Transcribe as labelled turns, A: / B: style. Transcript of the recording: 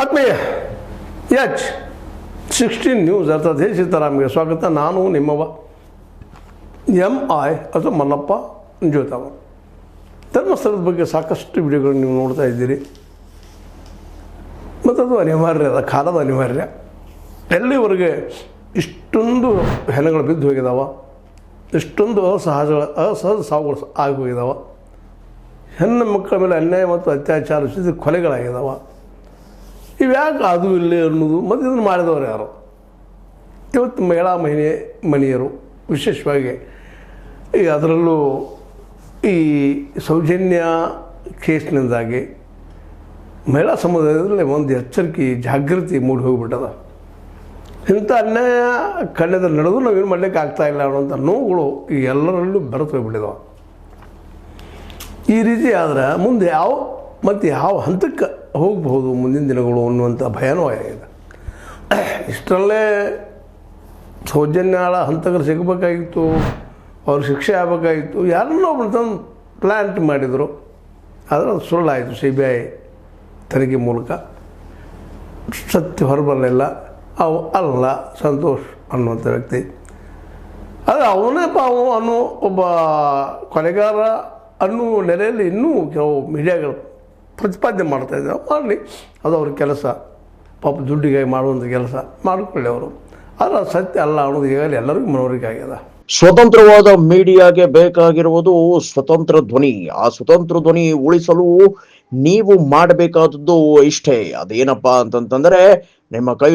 A: ಆತ್ಮೀಯ H16 news ಅರ್ಥಾತ್ ಹೇ ಸೀತಾರಾಮ್ಗೆ ಸ್ವಾಗತ. ನಾನು ನಿಮ್ಮವ MI ಅಥವಾ ಮಲ್ಲಪ್ಪ ಜೋತಾವ. ಧರ್ಮಸ್ಥಳದ ಬಗ್ಗೆ ಸಾಕಷ್ಟು ವಿಡಿಯೋಗಳನ್ನು ನೀವು ನೋಡ್ತಾ ಇದ್ದೀರಿ ಮತ್ತು ಅದು ಅನಿವಾರ್ಯ, ಅದ ಕಾಲದ ಅನಿವಾರ್ಯ. ಎಲ್ಲಿವರೆಗೆ ಇಷ್ಟೊಂದು ಹೆಣಗಳು ಬಿದ್ದು ಹೋಗಿದ್ದಾವ, ಇಷ್ಟೊಂದು ಅಸಹಜ ಸಾವುಗಳು ಆಗಿ ಹೋಗಿದ್ದಾವ, ಹೆಣ್ಣು ಮಕ್ಕಳ ಮೇಲೆ ಅನ್ಯಾಯ ಮತ್ತು ಅತ್ಯಾಚಾರ ಕೊಲೆಗಳಾಗಿದ್ದಾವ. ಇವ್ಯಾಕೆ ಅದು ಇಲ್ಲೇ ಅನ್ನೋದು ಮತ್ತು ಇದನ್ನು ಮಾಡಿದವರು ಯಾರು? ಇವತ್ತು ಮಹಿಳಾ ಮಹಿಳೆಯರು ವಿಶೇಷವಾಗಿ ಈಗ ಅದರಲ್ಲೂ ಈ ಸೌಜನ್ಯ ಕೇಸ್ನಿಂದಾಗಿ ಮಹಿಳಾ ಸಮುದಾಯದಲ್ಲಿ ಒಂದು ಎಚ್ಚರಿಕೆ ಜಾಗೃತಿ ಮೂಡಿ ಹೋಗಿಬಿಟ್ಟದ. ಇಂಥ ಅನ್ಯಾಯ ಕಣ್ಣೆದಲ್ಲಿ ನಡೆದು ನಾವೇನು ಮಾಡಲಿಕ್ಕೆ ಆಗ್ತಾಯಿಲ್ಲ ಅನ್ನೋಂಥ ನೋವುಗಳು ಈ ಎಲ್ಲರಲ್ಲೂ ಬೆರೆತು ಹೋಗಿಬಿಟ್ಟಿದಾವೆ. ಈ ರೀತಿ ಆದರೆ ಮುಂದೆ ಯಾವ ಹಂತಕ್ಕೆ ಹೋಗಬಹುದು ಮುಂದಿನ ದಿನಗಳು ಅನ್ನುವಂಥ ಭಯನೂ ಆಗಿದೆ. ಇಷ್ಟರಲ್ಲೇ ಸೌಜನ್ಯಾಳ ಹಂತಕರು ಸಿಗಬೇಕಾಗಿತ್ತು, ಅವ್ರ ಶಿಕ್ಷೆ ಆಗಬೇಕಾಗಿತ್ತು, ಯಾರನ್ನೋ ಒಬ್ಬರು ತಂದು ಪ್ಲ್ಯಾಂಟ್ ಮಾಡಿದರು. ಆದರೆ ಅದು ಸುಳ್ಳಾಯಿತು. CBI ತನಿಖೆ ಮೂಲಕ ಸತ್ಯ ಹೊರಬರಲಿಲ್ಲ. ಅವು ಅಲ್ಲ ಸಂತೋಷ್ ಅನ್ನುವಂಥ ವ್ಯಕ್ತಿ, ಆದರೆ ಅವನೇ ಅನ್ನೋ ಒಬ್ಬ ಕೊಲೆಗಾರ ಅನ್ನುವ ನೆಲೆಯಲ್ಲಿ ಇನ್ನೂ ಕೆಲವು ಮೀಡಿಯಾಗಳು ಪ್ರತಿಪಾದನೆ ಮಾಡ್ತಾಯಿದ್ದಾರೆ. ಮಾಡಲಿ, ಅದು ಅವ್ರ ಕೆಲಸ, ಪಾಪ ದುಡ್ಡಿಗಾಗಿ ಮಾಡುವಂಥ ಕೆಲಸ ಮಾಡಿಕೊಳ್ಳಿ ಅವರು. ಆದರೆ ಸತ್ಯ ಅಲ್ಲ ಅನ್ನೋದು ಈಗಾಗಲೇ ಎಲ್ಲರಿಗೂ ಮನವರಿಕೆ ಆಗ್ಯದ.
B: ಸ್ವತಂತ್ರವಾದ ಮೀಡಿಯಾಗೆ ಬೇಕಾಗಿರುವುದು ಸ್ವತಂತ್ರ ಧ್ವನಿ. ಆ ಸ್ವತಂತ್ರ ಧ್ವನಿ ಉಳಿಸಲು ನೀವು ಮಾಡಬೇಕಾದದ್ದು ಇಷ್ಟೇ. ಅದೇನಪ್ಪಾ ಅಂತಂತಂದ್ರೆ ನಿಮ್ಮ ಕೈ